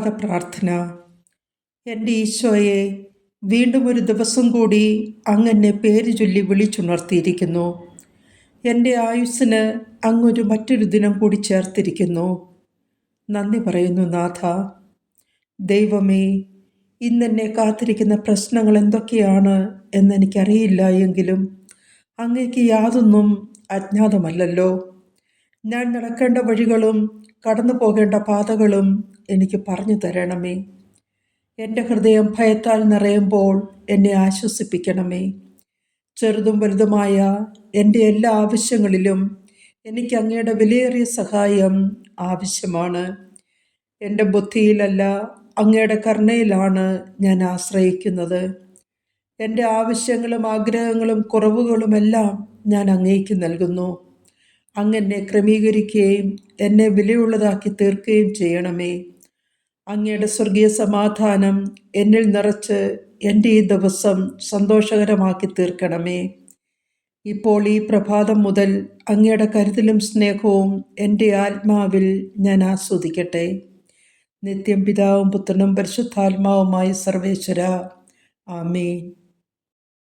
പ്രഭാത പ്രാർത്ഥന. എൻ്റെ ഈശോയെ, വീണ്ടും ഒരു ദിവസം കൂടി അങ്ങെന്നെ പേര് ചൊല്ലി വിളിച്ചുണർത്തിയിരിക്കുന്നു. എൻ്റെ ആയുസ്സിന് അങ്ങൊരു മറ്റൊരു ദിനം കൂടി ചേർത്തിരിക്കുന്നു. നന്ദി പറയുന്നു നാഥ. ദൈവമേ, ഇന്നെന്നെ കാത്തിരിക്കുന്ന പ്രശ്നങ്ങൾ എന്തൊക്കെയാണ് എന്നെനിക്കറിയില്ല എങ്കിലും അങ്ങേക്ക് യാതൊന്നും അജ്ഞാതമല്ലല്ലോ. ഞാൻ നടക്കേണ്ട വഴികളും കടന്നു പോകേണ്ട പാതകളും എനിക്ക് പറഞ്ഞു തരണമേ. എൻ്റെ ഹൃദയം ഭയത്താൽ നിറയുമ്പോൾ എന്നെ ആശ്വസിപ്പിക്കണമേ. ചെറുതും വലുതുമായ എൻ്റെ എല്ലാ ആവശ്യങ്ങളിലും എനിക്ക് അങ്ങയുടെ വിലയേറിയ സഹായം ആവശ്യമാണ്. എൻ്റെ ബുദ്ധിയിലല്ല, അങ്ങയുടെ കരുണയിലാണ് ഞാൻ ആശ്രയിക്കുന്നത്. എൻ്റെ ആവശ്യങ്ങളും ആഗ്രഹങ്ങളും കുറവുകളുമെല്ലാം ഞാൻ അങ്ങേക്ക് നൽകുന്നു. അങ്ങെന്നെ ക്രമീകരിക്കുകയും എന്നെ വിലയുള്ളതാക്കി തീർക്കുകയും ചെയ്യണമേ. അങ്ങയുടെ സ്വർഗീയ സമാധാനം എന്നിൽ നിറച്ച് എൻ്റെ ഈ ദിവസം സന്തോഷകരമാക്കി തീർക്കണമേ. ഇപ്പോൾ ഈ പ്രഭാതം മുതൽ അങ്ങയുടെ കരുതലും സ്നേഹവും എൻ്റെ ആത്മാവിൽ ഞാൻ ആസ്വദിക്കട്ടെ. നിത്യം പിതാവും പുത്രനും പരിശുദ്ധാത്മാവുമായ സർവേശ്വര, ആമേൻ.